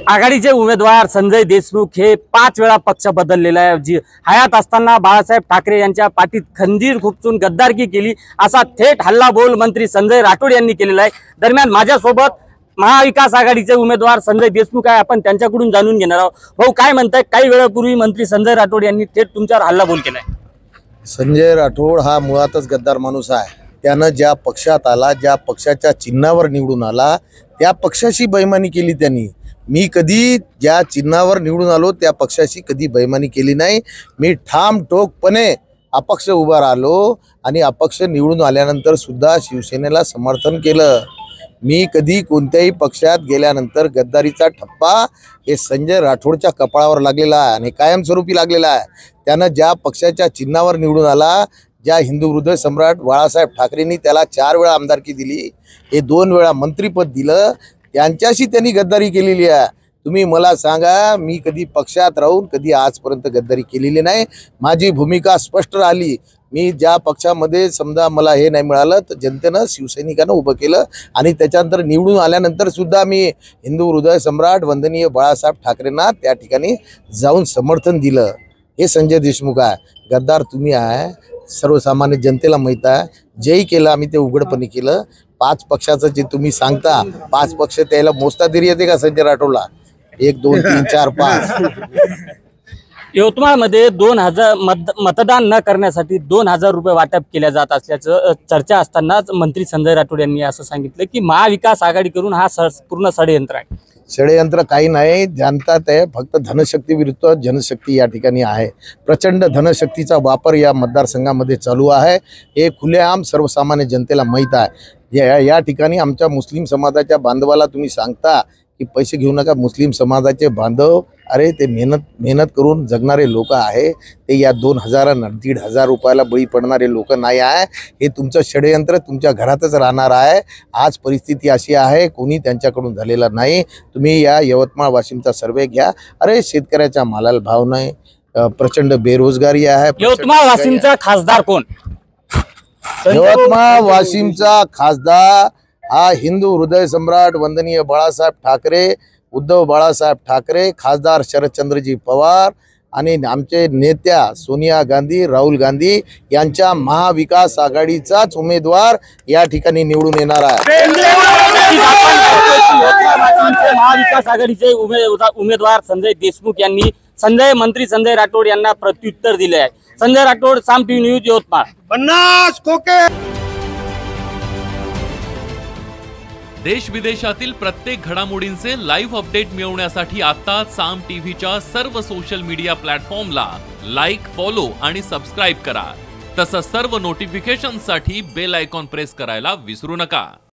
आघाडीचे उमेदवार संजय देशमुख हे 5 वेळा पक्ष बदललेला आहे। जी हयात असताना बाळासाहेब ठाकरे यांच्या पाठीत खंजीर खुपसून गद्दारकी केली असा थेट हल्लाबोल मंत्री संजय राठोड यांनी केलेला आहे। दरम्यान माझ्यासोबत महाविकास आघाडीचे उमेदवार संजय देशमुख आहे, आपण त्यांच्याकडून जाणून घेणार आहोत। भाऊ काय म्हणताय, काही वेळापूर्वी मंत्री संजय राठोड यांनी थेट तुमच्यावर हल्लाबोल केलाय। संजय राठोड हा मुळातच गद्दार माणूस आहे। त्यानं ज्या पक्षात आला, ज्या पक्षाच्या चिन्हावर निवडून आला, त्या पक्षाशी बेईमानी केली त्यांनी। मी कधी ज्या चिन्हावर निवडून आलो त्या पक्षाशी कधी बेईमानी केली नाही। मी ठाम ठोकपणे अपक्ष उभा राहिलो आणि अपक्ष निवडून आल्यानंतर सुद्धा शिवसेनेला समर्थन केलं। मी कधी कोणत्याही पक्षात गेल्यानंतर गद्दारीचा ठप्पा हे संजय राठोडच्या कपाळावर लागलेला आहे आणि कायमस्वरूपी लागलेला आहे। त्यानं ज्या पक्षाच्या चिन्हावर निवडून आला, ज्या हिंदू हृदय सम्राट बाळासाहेब ठाकरेंनी त्याला 4 वेळा आमदारकी दिली, हे 2 वेळा मंत्रिपद दिलं, त्यांच्याशी त्यांनी गद्दारी केलेली आहे। तुम्ही मला सांगा, मी कधी पक्षात राहून कधी आजपर्यंत गद्दारी केलेली नाही। माझी भूमिका स्पष्ट राहिली। मी ज्या पक्षामध्ये समजा मला हे नाही मिळालं तर जनतेनं शिवसैनिकांना उभं केलं आणि त्याच्यानंतर निवडून आल्यानंतर सुद्धा मी हिंदू हृदय सम्राट वंदनीय बाळासाहेब ठाकरेंना त्या ठिकाणी जाऊन समर्थन दिलं। हे संजय देशमुख आहे। गद्दार तुम्ही आहे, सर्वसामान्य जनतेला माहीत आहे। जेही केलं आम्ही ते उघडपणे केलं। 5 पक्षाचं जे तुम्ही सांगता, 5 पक्ष त्याला मोजता तरी येते का संजय राठोडला? 1 2 3 4 5 यवतमाळमध्ये 2000 मतदान न करण्यासाठी 2000 रुपये वाटप केल्या जात असल्याचं चर्चा असतानाच मंत्री संजय राठोड यांनी असं सांगितलं की महाविकास आघाडीकडून हा पूर्ण षडयंत्र आहे। षडयंत्र काही नाही, जाणतात आहे। फक्त धनशक्ती विरुद्ध जनशक्ती या ठिकाणी आहे। प्रचंड धनशक्तीचा वापर या मतदारसंघामध्ये चालू आहे। हे खुलेआम सर्वसामान्य जनतेला माहीत आहे। या ठिकाणी आमच्या मुस्लिम समाजाच्या बांधवाला तुम्ही सांगता की पैसे घेऊ नका। मुस्लिम समाजाचे बांधव अरे ते मेहनत करून जगणारे लोक आहे। ते या 2000 1,500 रुपयाला बळी पडणारे लोक नाही आहे। हे तुमचं षडयंत्र तुमच्या घरातच राहणार आहे। आज परिस्थिती अशी आहे, कोणी त्यांच्याकडून झालेला नाही। तुम्ही या यवतमाळ वाशिमचा सर्वे घ्या। अरे शेतकऱ्याच्या मालाला भाव नाही, प्रचंड बेरोजगारी आहे। यवतमाळ वाशिमचा खासदार कोण? यवतमाळ वाशिमचा खासदार हा हिंदू हृदय सम्राट वंदनीय बाळासाहेब ठाकरे, उद्धव बाळासाहेब ठाकरे, खासदार शरदचंद्रजी पवार आणि आमचे नेत्या सोनिया गांधी, राहुल गांधी यांच्या महाविकास आघाडीचाच उमेदवार या ठिकाणी निवडून येणार आहे। महाविकास आघाडीचे उमेदवार संजय देशमुख यांनी मंत्री संजय राठोड यांना प्रत्युत्तर दिले आहे। संजय राठोड, साम टीव्ही न्यूज, यवतमाळ। 50 खोके। देश विदेशातील प्रत्येक घडामोडींचे लाईव्ह अपडेट मिळवण्यासाठी आता साम टीव्हीच्या सर्व सोशल मीडिया प्लॅटफॉर्मला लाईक, फॉलो आणि सबस्क्राईब करा। तसंच सर्व नोटिफिकेशनसाठी बेल आयकॉन प्रेस करायला विसरू नका।